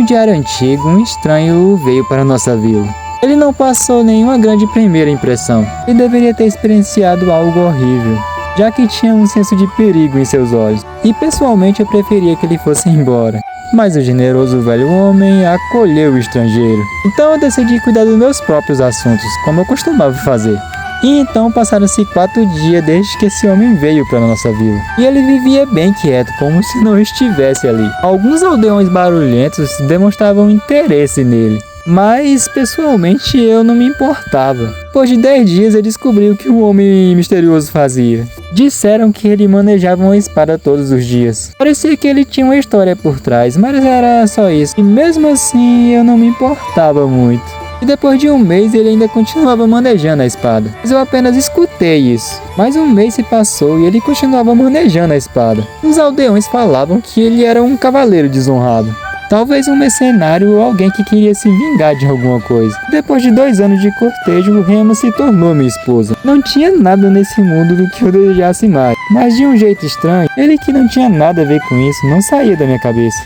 diário antigo, um estranho veio para nossa vila. Ele não passou nenhuma grande primeira impressão. Ele deveria ter experienciado algo horrível, já que tinha um senso de perigo em seus olhos. E pessoalmente eu preferia que ele fosse embora. Mas o generoso velho homem acolheu o estrangeiro. Então eu decidi cuidar dos meus próprios assuntos, como eu costumava fazer. E então passaram-se 4 dias desde que esse homem veio para nossa vila. E ele vivia bem quieto, como se não estivesse ali. Alguns aldeões barulhentos demonstravam interesse nele, mas pessoalmente eu não me importava. Depois de 10 dias eu descobri o que o homem misterioso fazia. Disseram que ele manejava uma espada todos os dias. Parecia que ele tinha uma história por trás, mas era só isso. E mesmo assim eu não me importava muito. E depois de um mês ele ainda continuava manejando a espada. Mas eu apenas escutei isso. Mais um mês se passou e ele continuava manejando a espada. Os aldeões falavam que ele era um cavaleiro desonrado. Talvez um mercenário ou alguém que queria se vingar de alguma coisa. Depois de 2 anos de cortejo, Rema se tornou minha esposa. Não tinha nada nesse mundo do que eu desejasse mais. Mas de um jeito estranho, ele que não tinha nada a ver com isso, não saía da minha cabeça.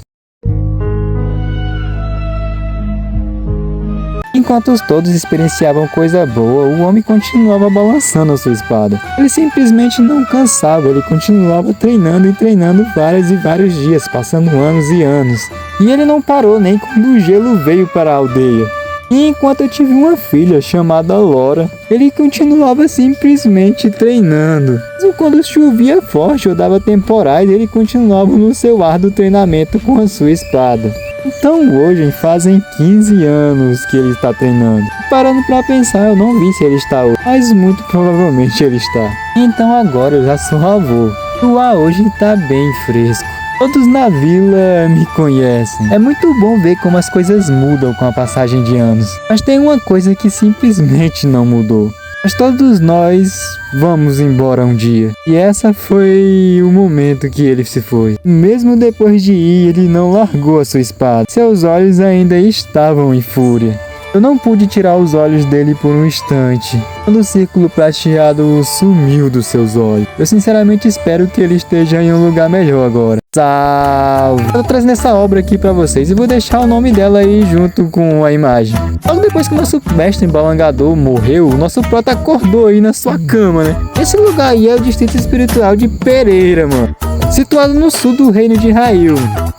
Enquanto todos experienciavam coisa boa, o homem continuava balançando a sua espada. Ele simplesmente não cansava, ele continuava treinando e treinando vários e vários dias, passando anos e anos. E ele não parou nem quando o gelo veio para a aldeia. E enquanto eu tive uma filha chamada Laura, ele continuava simplesmente treinando. Mesmo quando chovia forte ou dava temporais, ele continuava no seu árduo treinamento com a sua espada. Então hoje fazem 15 anos que ele está treinando. Parando para pensar, eu não vi se ele está hoje, mas muito provavelmente ele está. Então agora eu já sou avô. O ar hoje está bem fresco. Todos na vila me conhecem. É muito bom ver como as coisas mudam com a passagem de anos. Mas tem uma coisa que simplesmente não mudou. Mas todos nós vamos embora um dia. E essa foi o momento que ele se foi. Mesmo depois de ir, ele não largou a sua espada. Seus olhos ainda estavam em fúria. Eu não pude tirar os olhos dele por um instante, quando o círculo prateado sumiu dos seus olhos. Eu sinceramente espero que ele esteja em um lugar melhor agora. Salve! Eu tô trazendo essa obra aqui pra vocês e vou deixar o nome dela aí junto com a imagem. Logo depois que o nosso mestre embalangador morreu, o nosso prota acordou aí na sua cama, né? Esse lugar aí é o distrito espiritual de Pereira, mano. Situado no sul do reino de Rail.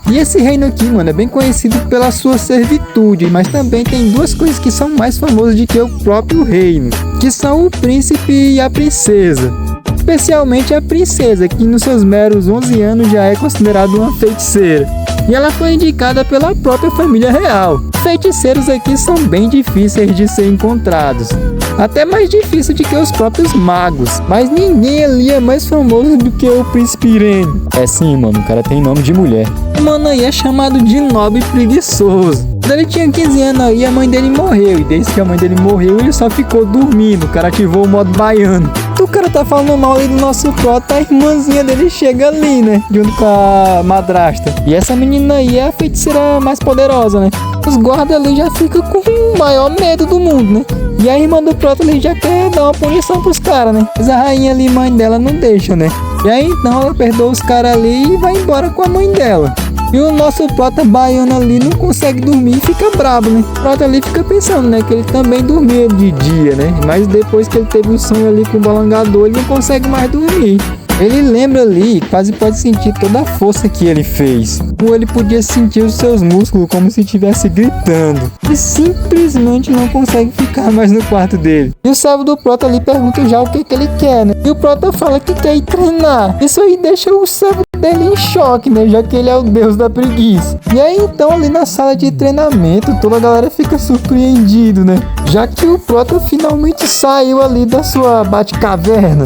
E esse reino aqui, mano, é bem conhecido pela sua servitude, mas também tem 2 coisas que são mais famosas do que o próprio reino, que são o príncipe e a princesa. Especialmente a princesa, que nos seus meros 11 anos já é considerada uma feiticeira. E ela foi indicada pela própria família real. Feiticeiros aqui são bem difíceis de ser encontrados. Até mais difícil do que os próprios magos. Mas ninguém ali é mais famoso do que o príncipe Irene. É sim, mano, o cara tem nome de mulher. O mano aí é chamado de nobre preguiçoso. Quando ele tinha 15 anos aí, a mãe dele morreu. E desde que a mãe dele morreu, ele só ficou dormindo. O cara ativou o modo baiano. O cara tá falando mal aí do nosso prota, a irmãzinha dele chega ali, né? Junto com a madrasta. E essa menina aí é a feiticeira mais poderosa, né? Os guardas ali já ficam com o maior medo do mundo, né? E a irmã do prota ali já quer dar uma punição pros caras, né? Mas a rainha ali, mãe dela, não deixa, né? E aí então ela perdoa os caras ali e vai embora com a mãe dela. E o nosso prota baiano ali não consegue dormir e fica brabo, né? O prota ali fica pensando, né? Que ele também dormia de dia, né? Mas depois que ele teve um sonho ali com o balangador, ele não consegue mais dormir. Ele lembra ali, quase pode sentir toda a força que ele fez. Ou ele podia sentir os seus músculos como se estivesse gritando. E simplesmente não consegue ficar mais no quarto dele. E o servo do prota ali pergunta já o que ele quer, né? E o prota fala que quer ir treinar. Isso aí deixa o servo dele em choque, né? Já que ele é o deus da preguiça. E aí então ali na sala de treinamento, toda a galera fica surpreendido, né? Já que o prota finalmente saiu ali da sua bate-caverna.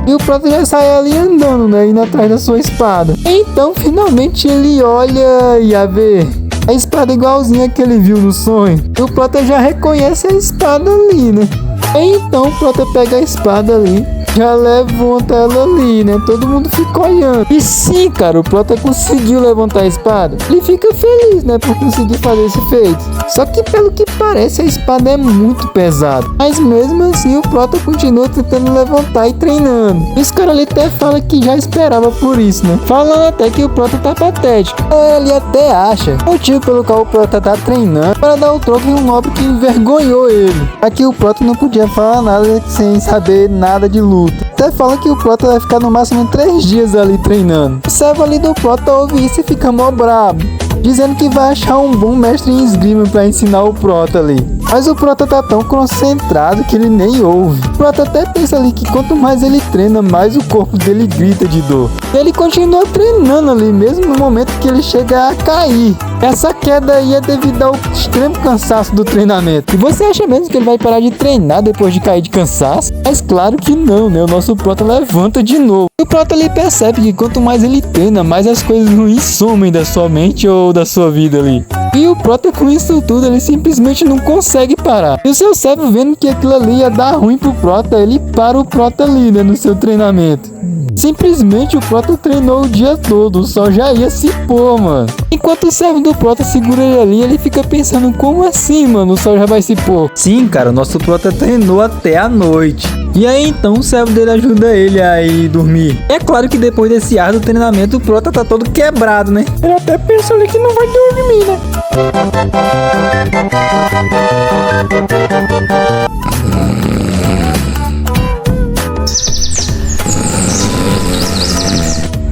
E o prota já sai ali andando, né? Indo atrás da sua espada. Então finalmente ele olha e a vê a espada igualzinha que ele viu no sonho. E o prota já reconhece a espada ali, né? Então o prota pega a espada ali, já levanta ela ali, né? Todo mundo fica olhando. E sim, cara, o Prota conseguiu levantar a espada. Ele fica feliz, né, por conseguir fazer esse feito. Só que pelo que parece a espada é muito pesada. Mas mesmo assim o Prota continua tentando levantar e treinando. E os caras ali até falam que já esperava por isso, né? Falando até que o Prota tá patético. Ele até acha o motivo pelo qual o Prota tá treinando para dar o troco em um nobre que envergonhou ele. Aqui o Prota não podia falar nada sem saber nada de luta. Até fala que o Prota vai ficar no máximo 3 dias ali treinando. O servo ali do Prota ouve isso e fica mó brabo, dizendo que vai achar um bom mestre em esgrima para ensinar o Prota ali. Mas o Prota tá tão concentrado que ele nem ouve. O Prota até pensa ali que quanto mais ele treina, mais o corpo dele grita de dor. Ele continua treinando ali, mesmo no momento que ele chega a cair. Essa queda aí é devido ao extremo cansaço do treinamento. E você acha mesmo que ele vai parar de treinar depois de cair de cansaço? Mas claro que não, né? O nosso Prota levanta de novo. O Prota ali percebe que quanto mais ele treina, mais as coisas ruins somem da sua mente ou da sua vida ali. E o Prota, com isso tudo, ele simplesmente não consegue parar. E o seu servo, vendo que aquilo ali ia dar ruim pro Prota, ele para o Prota ali, né, no seu treinamento. Simplesmente o Prota treinou o dia todo, o sol já ia se pôr, mano. Enquanto o servo do Prota segura ele ali, ele fica pensando, como assim, mano, o sol já vai se pôr? Sim, cara, o nosso Prota treinou até a noite. E aí então o servo dele ajuda ele a ir dormir. É claro que depois desse árduo treinamento o Prota tá todo quebrado, né? Ele até pensa ali que não vai dormir, né?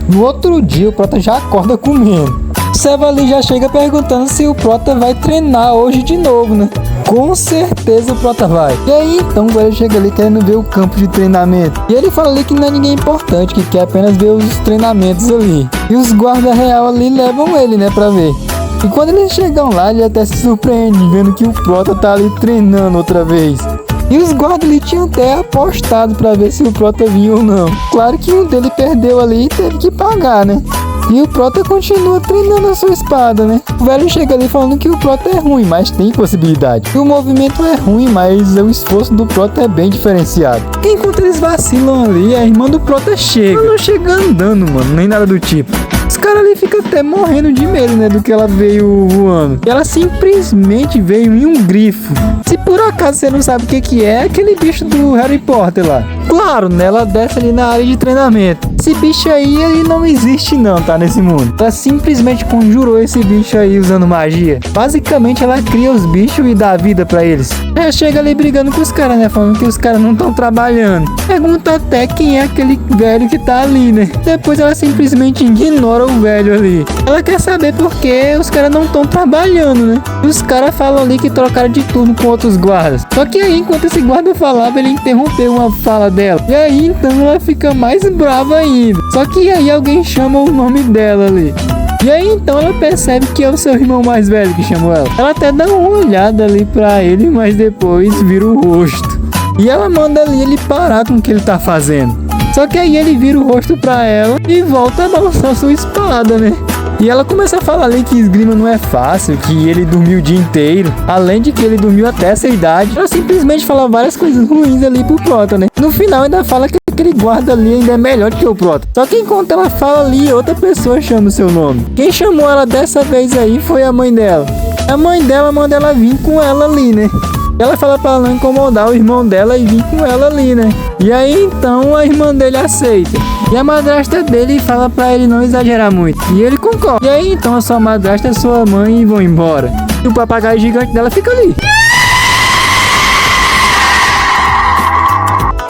No outro dia o Prota já acorda comendo. O servo ali já chega perguntando se o Prota vai treinar hoje de novo, né? Com certeza o Prota vai. E aí então o velho chega ali querendo ver o campo de treinamento. E ele fala ali que não é ninguém importante, que quer apenas ver os treinamentos ali. E os guarda real ali levam ele, né, pra ver. E quando eles chegam lá, ele até se surpreende vendo que o Prota tá ali treinando outra vez. E os guardas ali tinham até apostado pra ver se o Prota vinha ou não. Claro que um dele perdeu ali e teve que pagar, né? E o Prota continua treinando a sua espada, né? O velho chega ali falando que o Prota é ruim, mas tem possibilidade. E o movimento é ruim, mas o esforço do Prota é bem diferenciado. Enquanto eles vacilam ali, a irmã do Prota chega. Ela não chega andando, mano, nem nada do tipo. Os caras ali ficam até morrendo de medo, né, do que ela veio voando. E ela simplesmente veio em um grifo. Se por acaso você não sabe o que é aquele bicho do Harry Potter lá. Claro, né, ela desce ali na área de treinamento. Esse bicho aí, ele não existe não, tá, nesse mundo. Ela simplesmente conjurou esse bicho aí usando magia. Basicamente, ela cria os bichos e dá vida pra eles. Ela chega ali brigando com os caras, né, falando que os caras não estão trabalhando. Pergunta até quem é aquele velho que tá ali, né. Depois ela simplesmente ignora o velho ali. Ela quer saber por que os caras não estão trabalhando, né. E os caras falam ali que trocaram de turno com outros guardas. Só que aí, enquanto esse guarda falava, ele interrompeu uma fala dela. E aí, então, ela fica mais brava ainda. Só que aí alguém chama o nome dela ali. E aí então ela percebe que é o seu irmão mais velho que chamou ela. Ela até dá uma olhada ali pra ele, mas depois vira o rosto. E ela manda ali ele parar com o que ele tá fazendo. Só que aí ele vira o rosto pra ela e volta a balançar sua espada, né? E ela começa a falar ali que esgrima não é fácil, que ele dormiu o dia inteiro, além de que ele dormiu até essa idade. Ela simplesmente fala várias coisas ruins ali pro Prota, né? No final ainda fala que aquele guarda ali ainda é melhor do que o Prota. Só que enquanto ela fala ali, outra pessoa chama o seu nome. Quem chamou ela dessa vez aí foi a mãe dela. A mãe dela manda ela vir com ela ali, né? Ela fala pra ela não incomodar o irmão dela e vir com ela ali, né? E aí então a irmã dele aceita. E a madrasta dele fala pra ele não exagerar muito. E ele concorda. E aí então a sua madrasta e sua mãe vão embora. E o papagaio gigante dela fica ali.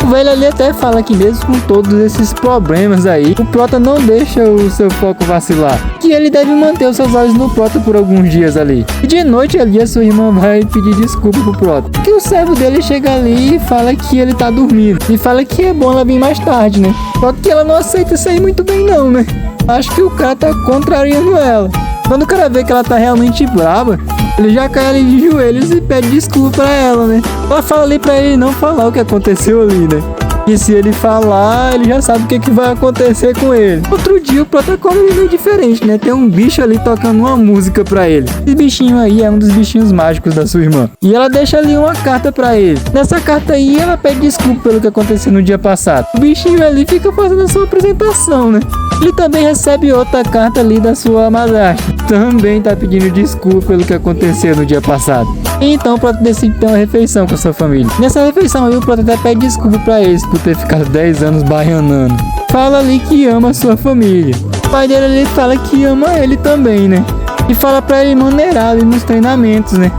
O velho ali até fala que mesmo com todos esses problemas aí, o Prota não deixa o seu foco vacilar. Que ele deve manter os seus olhos no Prota por alguns dias ali. E de noite ali a sua irmã vai pedir desculpa pro Prota. Que o servo dele chega ali e fala que ele tá dormindo. E fala que é bom ela vir mais tarde, né? Só que ela não aceita isso aí muito bem não, né? Acho que o cara tá contrariando ela. Quando o cara vê que ela tá realmente brava, ele já cai ali de joelhos e pede desculpa pra ela, né? Ela fala ali pra ele não falar o que aconteceu ali, né? E se ele falar, ele já sabe o que vai acontecer com ele. Outro dia o Prota come meio diferente, né? Tem um bicho ali tocando uma música pra ele. Esse bichinho aí é um dos bichinhos mágicos da sua irmã. E ela deixa ali uma carta pra ele. Nessa carta aí ela pede desculpa pelo que aconteceu no dia passado. O bichinho ali fica fazendo a sua apresentação, né? Ele também recebe outra carta ali da sua madrasta. Também tá pedindo desculpa pelo que aconteceu no dia passado. Então o Prota decide ter uma refeição com a sua família. Nessa refeição aí o Prota até pede desculpa pra eles por ter ficado 10 anos baianando. Fala ali que ama a sua família. O pai dele ali fala que ama ele também, né? E fala pra ele maneirar ali nos treinamentos, né?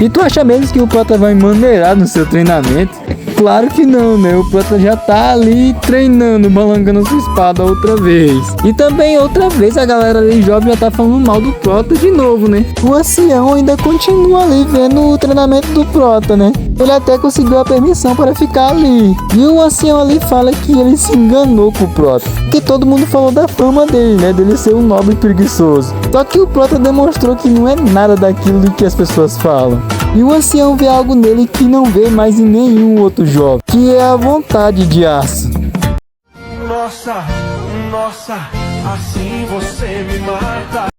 E tu acha mesmo que o Prota vai maneirar no seu treinamento? Claro que não, né? O Prota já tá ali treinando, balangando sua espada outra vez. E também outra vez a galera ali jovem já tá falando mal do Prota de novo, né? O ancião ainda continua ali vendo o treinamento do Prota, né? Ele até conseguiu a permissão para ficar ali. E o ancião ali fala que ele se enganou com o Prota. Que todo mundo falou da fama dele, né? Dele ser um nobre preguiçoso. Só que o Prota demonstrou que não é nada daquilo que as pessoas falam. E o ancião vê algo nele que não vê mais em nenhum outro jovem, que é a vontade de aço. Nossa, nossa, assim você me mata.